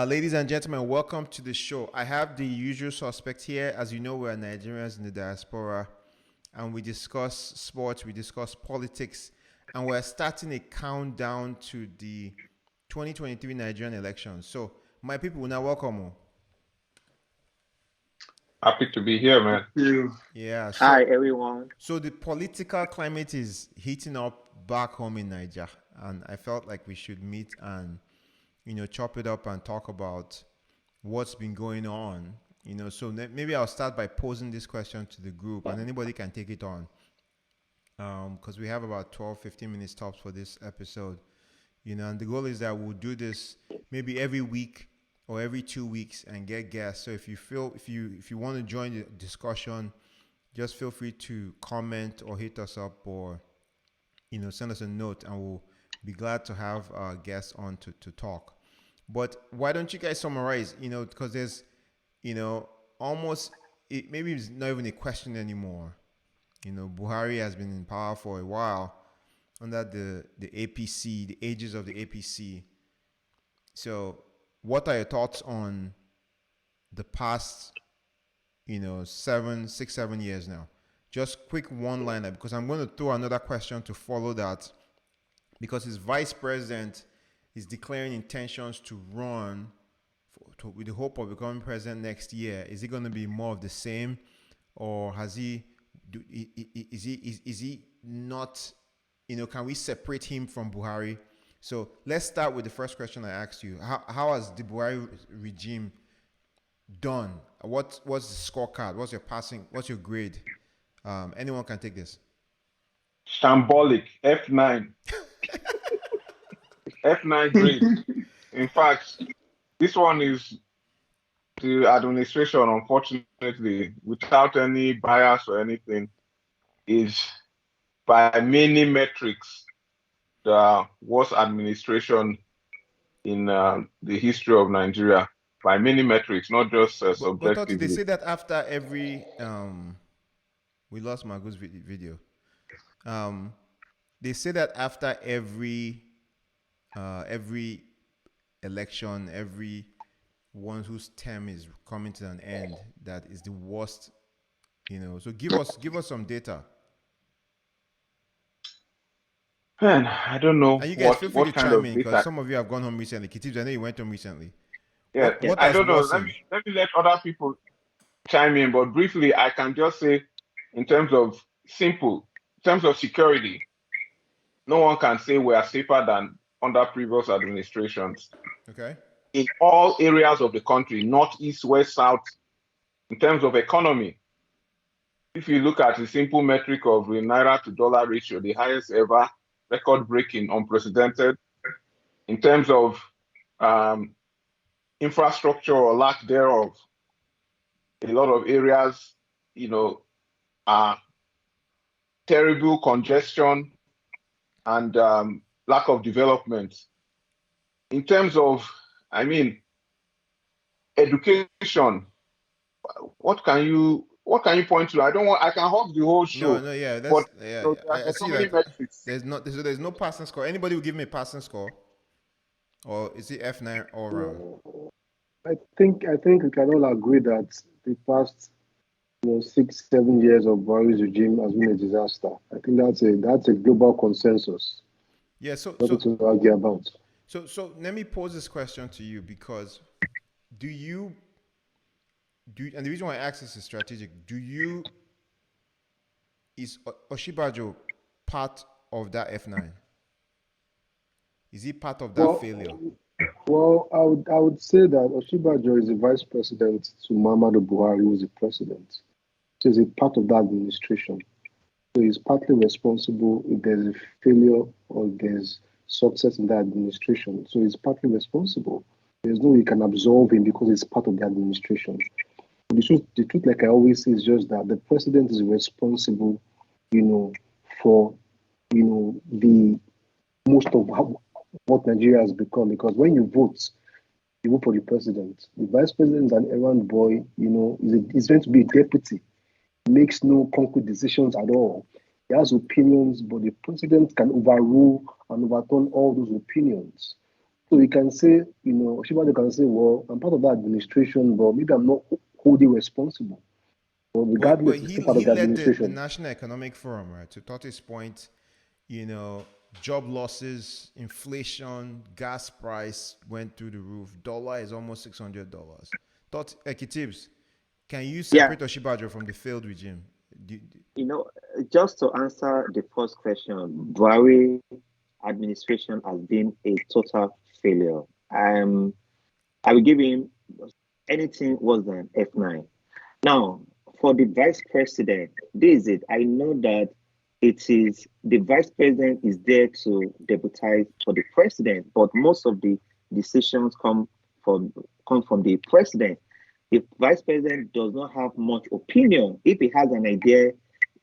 Ladies and gentlemen, welcome to the show. I have the usual suspects here. As you know, we're Nigerians in the diaspora, and we discuss sports, we discuss politics, and we're starting a countdown to the 2023 Nigerian elections. So, my people, now welcome. Happy to be here, man. Yeah. Hi, everyone. So the political climate is heating up back home in Nigeria, and I felt like we should meet and chop it up and talk about what's been going on. So maybe I'll start by posing this question to the group, and anybody can take it on. Because we have about 12, 15 minutes tops for this episode. And the goal is that we'll do this maybe every week or every 2 weeks and get guests. So if you want to join the discussion, just feel free to comment or hit us up or send us a note, and we'll be glad to have our guests on to talk. But why don't you guys summarize? Because there's maybe it's not even a question anymore. Buhari has been in power for a while under the APC, the ages of the APC. So what are your thoughts on the past 7 years now? Just quick one-liner, because I'm going to throw another question to follow that, because his vice president is declaring intentions to run with the hope of becoming president next year. Is it going to be more of the same, or is he not? Can we separate him from Buhari? So let's start with the first question I asked you. How has the Buhari regime done? What's the scorecard? What's your passing? What's your grade? Anyone can take this. Shambolic, F9. F9 grade. In fact, this one is the administration, unfortunately, without any bias or anything, is by many metrics the worst administration in the history of Nigeria. By many metrics, not just subjectively. But they say that after every we lost Margo's video. They say that after every election, every one whose term is coming to an end, that is the worst. So give us some data. Man, I don't know. And you guys feel free to chime in, because data. some of you have gone home recently. Kitibs, I know you went home recently. Yeah, I don't know. Let me let other people chime in, but briefly, I can just say, in terms of security, no one can say we are safer than under previous administrations. Okay. In all areas of the country, north, east, west, south, in terms of economy, if you look at the simple metric of the naira to dollar ratio, the highest ever, record-breaking, unprecedented. In terms of infrastructure or lack thereof, a lot of areas, are terrible congestion and lack of development. In terms of, education, what can you point to? I can hog the whole show. No, yeah, I see that. There's no passing score. Anybody will give me a passing score, or is it F9 all around? I think we can all agree that the past 6-7 years of Buhari's regime has been a disaster. I think that's a global consensus. Yeah, so to argue about. So let me pose this question to you, because and the reason why I ask this is strategic. Is Osinbajo part of that F9? Is he part of that failure? Well, I would say that Osinbajo is the vice president to Muhammadu Buhari, who is the president. So he's a part of that administration. So he's partly responsible if there's a failure or there's success in that administration. So he's partly responsible. There's no way you can absolve him because he's part of the administration. The truth, like I always say, is just that the president is responsible, for, the most of what Nigeria has become. Because when you vote for the president. The vice president is an errand boy, he's going to be a deputy. He makes no concrete decisions at all. He has opinions, but the president can overrule and overturn all those opinions. So you can say, Osinbajo can say, well, I'm part of the administration, but maybe I'm not wholly responsible. But But regardless, it's still part of he the led the administration. National Economic Forum, right? To Toti's point, you know, job losses, inflation, gas price went through the roof. Dollar is almost $600. Tot Ekitibs, can you Yeah, separate Oshibajo from the failed regime? you know, just to answer the first question, Buhari administration has been a total failure. Um, I will give him anything worse than F9. Now, for the vice president, this is it. I know that it is the vice president is there to deputize for the president, but most of the decisions from come from the president. The vice president does not have much opinion. If he has an idea,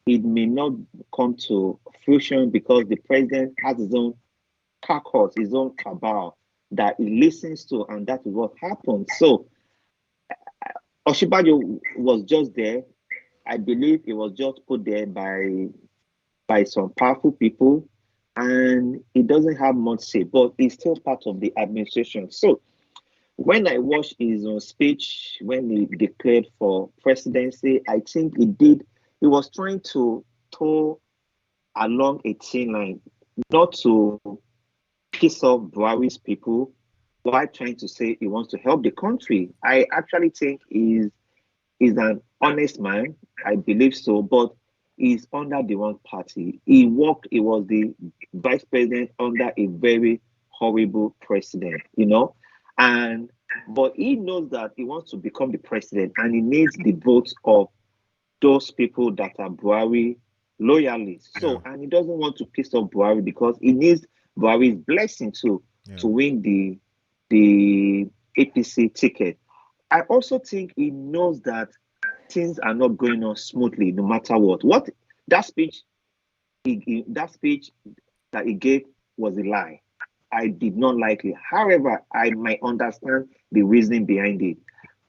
it may not come to fruition because the president has his own caucus, his own cabal that he listens to, and that is what happens. So Oshibajo was just there. I believe it was just put there by some powerful people, and it doesn't have much say, but it's still part of the administration. So when I watched his speech when he declared for presidency, I think he was trying to toe along a thin line, not to piss off Buhari's people while trying to say he wants to help the country. I actually think he's an honest man. I believe so, but he's under the wrong party. He was the vice president under a very horrible president, and but he knows that he wants to become the president and he needs the votes of those people that are Buhari loyalists. Yeah. So, and he doesn't want to piss off Buhari because he needs Buhari's blessing to win the APC ticket. I also think he knows that things are not going on smoothly, no matter what. What that speech that he gave was a lie. I did not like it. However, I might understand the reasoning behind it.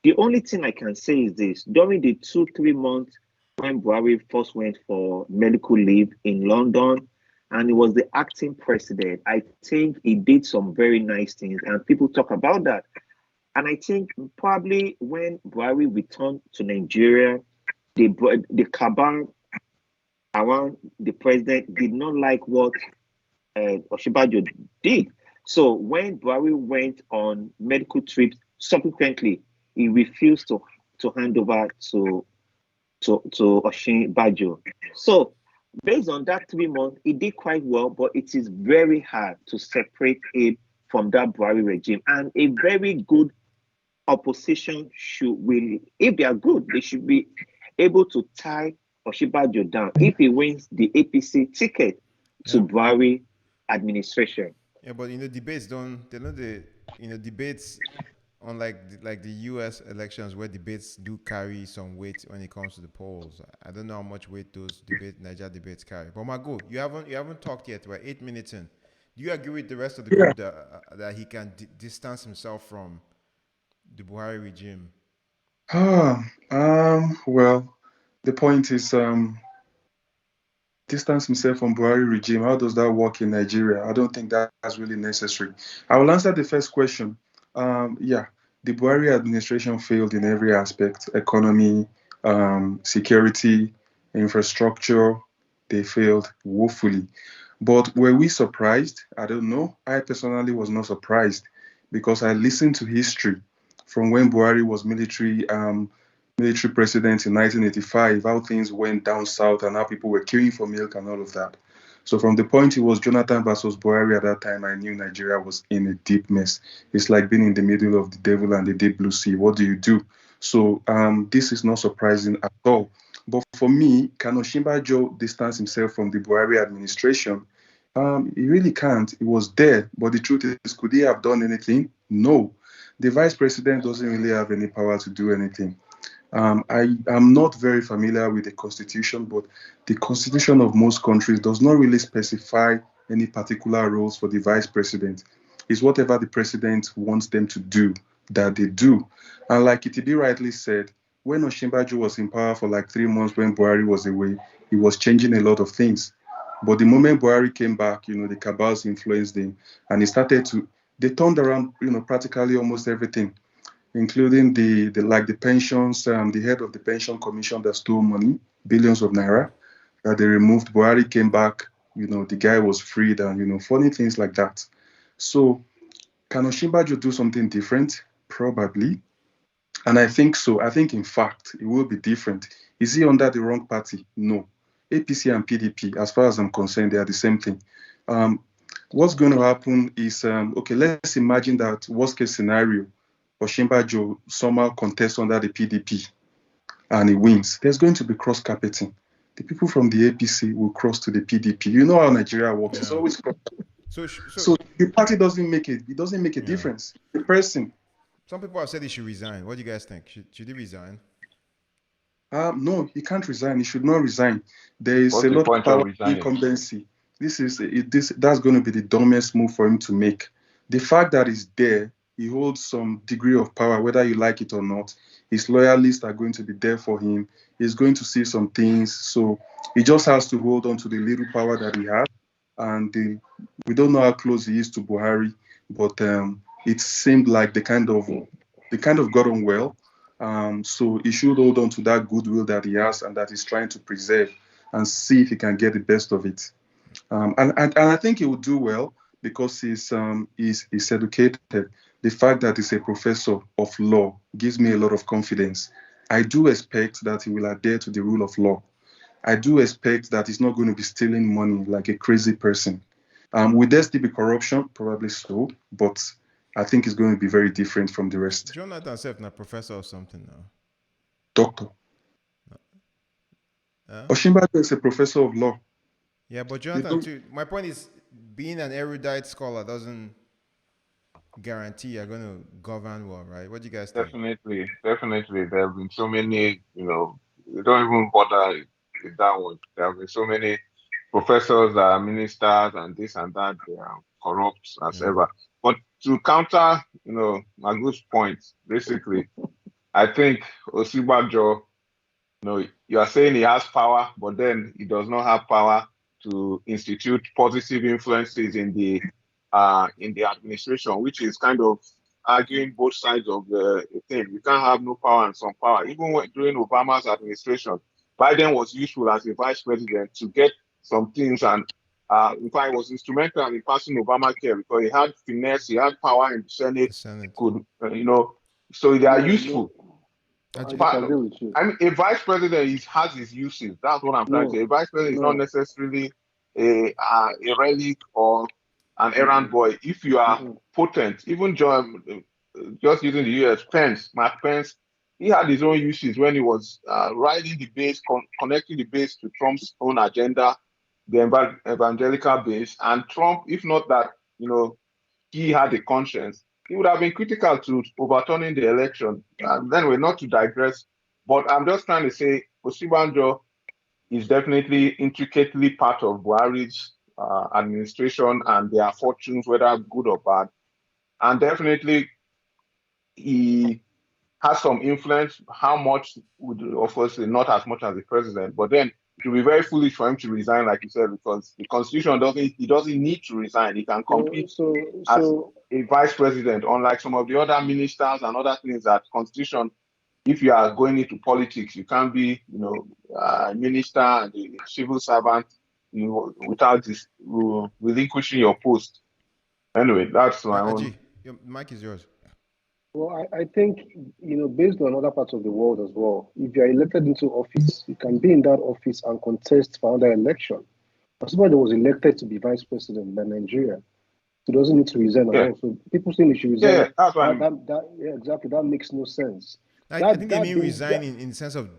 The only thing I can say is this: during the 2-3 months when Buhari first went for medical leave in London, and he was the acting president, I think he did some very nice things, and people talk about that. And I think probably when Buhari returned to Nigeria, the cabal around the president did not like what Osinbajo did. So when Buhari went on medical trips, subsequently he refused to hand over to Osinbajo. So based on that 3 months, he did quite well, but it is very hard to separate him from that Buhari regime. And a very good opposition if they are good, they should be able to tie Osinbajo down if he wins the APC ticket to Buhari administration. Yeah, but debates debates unlike the U.S. elections where debates do carry some weight when it comes to the polls. I don't know how much weight those Niger debates carry. But Mago, you haven't talked yet. We're 8 minutes in. Do you agree with the rest of the group that he can distance himself from the Buhari regime? Well, the point is distance himself from Buhari regime. How does that work in Nigeria? I don't think that's really necessary. I will answer the first question. The Buhari administration failed in every aspect: economy, security, infrastructure. They failed woefully. But were we surprised? I don't know. I personally was not surprised because I listened to history from when Buhari was military president in 1985, how things went down south and how people were queuing for milk and all of that. So from the point it was Jonathan versus Buhari at that time, I knew Nigeria was in a deep mess. It's like being in the middle of the devil and the deep blue sea. What do you do? So this is not surprising at all. But for me, can Osinbajo distance himself from the Buhari administration? He really can't. He was there. But the truth is, could he have done anything? No. The vice president doesn't really have any power to do anything. I am not very familiar with the constitution, but the constitution of most countries does not really specify any particular roles for the vice president. It's whatever the president wants them to do that they do. And like Itibi rightly said, when Osinbajo was in power for like 3 months when Buhari was away, he was changing a lot of things. But the moment Buhari came back, the cabals influenced him, and he started to they turned around, practically almost everything, including the pensions. The head of the pension commission that stole money, billions of naira, that they removed. Buhari came back. The guy was freed, and funny things like that. So, can Osinbajo do something different? Probably. And I think so. I think, in fact, it will be different. Is he under the wrong party? No. APC and PDP, as far as I'm concerned, they are the same thing. What's going to happen is, okay, let's imagine that worst case scenario, Osinbajo somehow contests under the PDP and he wins. There's going to be cross-carpeting. The people from the APC will cross to the PDP. You know how Nigeria works. Yeah. It's always cross. So the party doesn't make it. It doesn't make a difference. The person. Some people have said he should resign. What do you guys think? Should he resign? No, he can't resign. He should not resign. There is a lot of power incumbency. That's going to be the dumbest move for him to make. The fact that he's there, he holds some degree of power, whether you like it or not. His loyalists are going to be there for him. He's going to see some things. So he just has to hold on to the little power that he has. And we don't know how close he is to Buhari, but it seemed like they kind of got on well. So he should hold on to that goodwill that he has and that he's trying to preserve and see if he can get the best of it. And I think he will do well because he's educated. The fact that he's a professor of law gives me a lot of confidence. I do expect that he will adhere to the rule of law. I do expect that he's not going to be stealing money like a crazy person. Will there still be corruption? Probably so, but I think it's going to be very different from the rest. Jonathan Sef, not professor or something now. Doctor. Osinbajo is a professor of law. Yeah, but Jonathan, too, my point is, being an erudite scholar doesn't guarantee you're going to govern well, right? What do you guys think? Definitely. There have been so many, they don't even bother with that one. There have been so many professors that are ministers and this and that, they are corrupt as ever. But to counter, Magu's point, basically, I think Osinbajo, you are saying he has power, but then he does not have power to institute positive influences in the administration, which is kind of arguing both sides of the thing. You can't have no power and some power. Even during Obama's administration, Biden was useful as a vice president to get some things, and in fact, he was instrumental in passing Obamacare because he had finesse, he had power in the Senate. So they are useful. I mean, a vice president has his uses. That's what I'm trying to say. A vice president is not necessarily a relic or an errand boy. If you are potent, even just using the US, Mark Pence, he had his own uses when he was riding the base, connecting the base to Trump's own agenda, the evangelical base. And Trump, if not that, he had a conscience, he would have been critical to overturning the election. And then we're not to digress, but I'm just trying to say Osinbajo is definitely intricately part of Buhari's administration and their fortunes, whether good or bad. And definitely he has some influence. How much would, of course, not as much as the president, but then it would be very foolish for him to resign, like you said, because the constitution he doesn't need to resign. He can compete as a vice president, unlike some of the other ministers and other things that constitution, if you are going into politics, you can't be, a minister and a civil servant, without relinquishing your post. Anyway, that's my own. Your mic is yours. Well, I think, based on other parts of the world as well, if you are elected into office, you can be in that office and contest for another election. Somebody was elected to be vice president by Nigeria, so doesn't need to resign at all. So people saying he should resign. Yeah, that's right. Exactly. That makes no sense. I think they mean resign in the sense of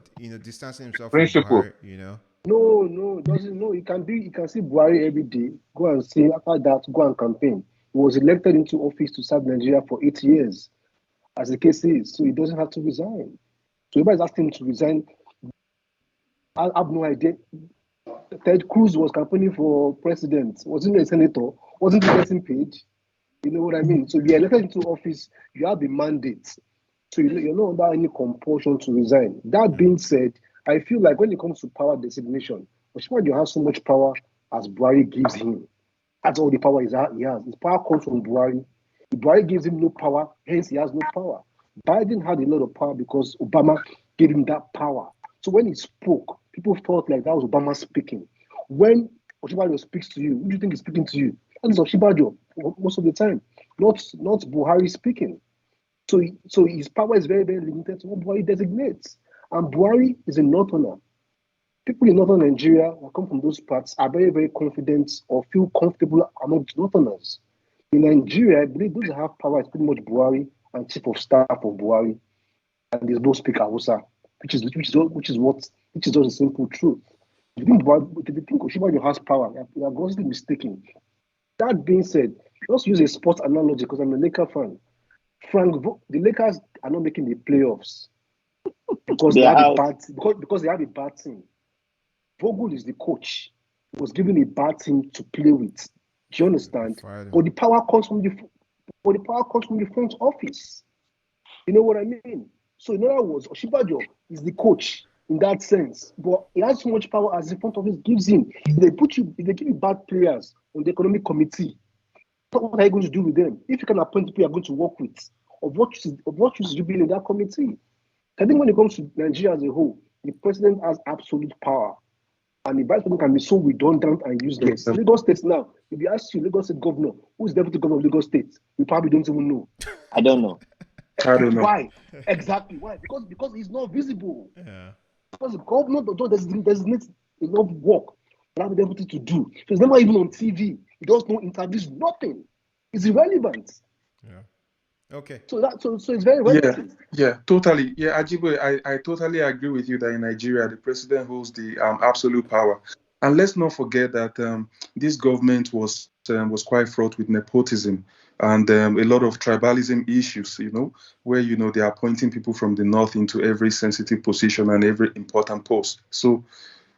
distancing himself principle. From Buhari, No, doesn't. No, you can see Buhari every day. Go and see after that. Go and campaign. He was elected into office to serve Nigeria for 8 years, as the case is. So he doesn't have to resign. So everybody's asking him to resign. I have no idea. Ted Cruz was campaigning for president. Wasn't he a senator? Wasn't he getting paid? You know what I mean? So if you're elected into office, you have the mandate. So you're not under any compulsion to resign. That being said, I feel like when it comes to power designation, Osinbajo has so much power as Buhari gives him. That's all the power he has. His power comes from Buhari. Buhari gives him no power, hence he has no power. Biden had a lot of power because Obama gave him that power. So when he spoke, people felt like that was Obama speaking. When Osinbajo speaks to you, who do you think is speaking to you? That is Osinbajo most of the time, not Buhari speaking. So his power is very, very limited to what Buhari designates. And Buhari is a northerner. People in northern Nigeria that come from those parts are very, very confident or feel comfortable amongst northerners. In Nigeria, I believe those that have power is pretty much Buhari and chief of staff of Buhari, and there's no speaker Hausa, which is just a simple truth. If you think Osinbajo has power, you are grossly mistaken. That being said, let's use a sports analogy because I'm a Laker fan. The Lakers are not making the playoffs because they have a bad team. Vogel is the coach. He was given a bad team to play with. Do you understand? But the power comes from the front office. You know what I mean? So in other words, Osinbajo is the coach in that sense, but he has so much power as the front office gives him. If they give you bad players on the economic committee, what are you going to do with them? If you can appoint people you are going to work with, of what use you be in that committee? I think when it comes to Nigeria as a whole, the president has absolute power. And the vice president can be so redundant and useless. Yes. Lagos State now, if you ask you, Lagos State governor, who's deputy governor of Lagos State, you probably don't even know. I don't know. Why? Exactly. Why? Because he's not visible. Yeah. Because the governor doesn't designate enough work for that deputy to do. So he's never even on TV. He does no interviews, nothing. It's irrelevant. Yeah. Okay. So it's very relative. Yeah, totally. Yeah, Ajiboye, I totally agree with you that in Nigeria, the president holds the absolute power. And let's not forget that this government was quite fraught with nepotism and a lot of tribalism issues, where, they're appointing people from the north into every sensitive position and every important post. So,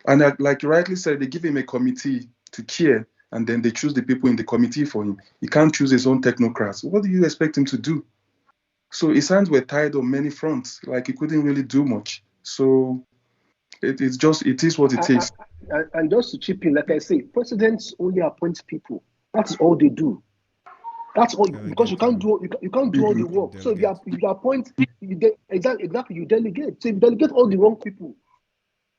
and like you rightly said, they give him a committee to chair, and then they choose the people in the committee for him. He can't choose his own technocrats. What do you expect him to do? So his hands were tied on many fronts, like he couldn't really do much. So it is what it is. And just to chip in, like I say, presidents only appoint people. That's all they do. That's all, because you can't do all the work. So if you appoint, you get exactly you delegate. So if you delegate all the wrong people,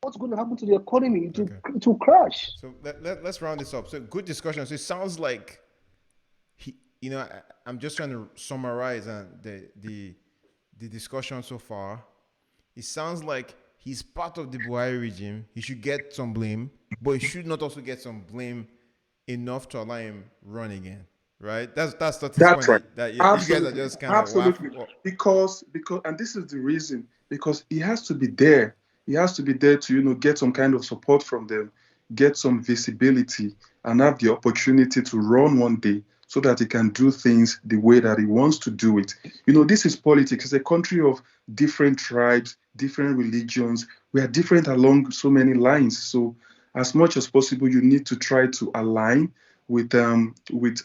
what's going to happen to the economy? It will crash. So let's round this up. So good discussion. So it sounds like I'm just trying to summarize the discussion so far. It sounds like he's part of the Buhari regime. He should get some blame, but he should not also get some blame enough to allow him run again. Right? That's right. That you guys are just kind of absolutely because and this is the reason, because he has to be there. He has to be there to get some kind of support from them, get some visibility, and have the opportunity to run one day, so that he can do things the way that he wants to do it. This is politics. It's a country of different tribes, different religions. We are different along so many lines. So as much as possible, you need to try to align with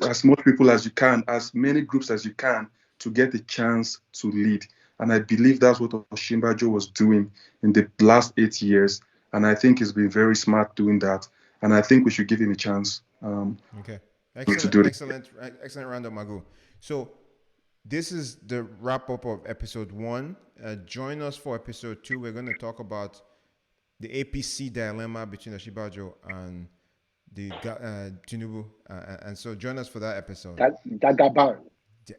as much people as you can, as many groups as you can, to get a chance to lead. And I believe that's what Osinbajo was doing in the last 8 years. And I think he's been very smart doing that. And I think we should give him a chance. Okay. Excellent roundup, Magu. So this is the wrap up of episode 1. Join us for episode 2. We're going to talk about the APC dilemma between Osinbajo and the Tinubu, and so join us for that episode. Jagaban.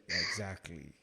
Exactly.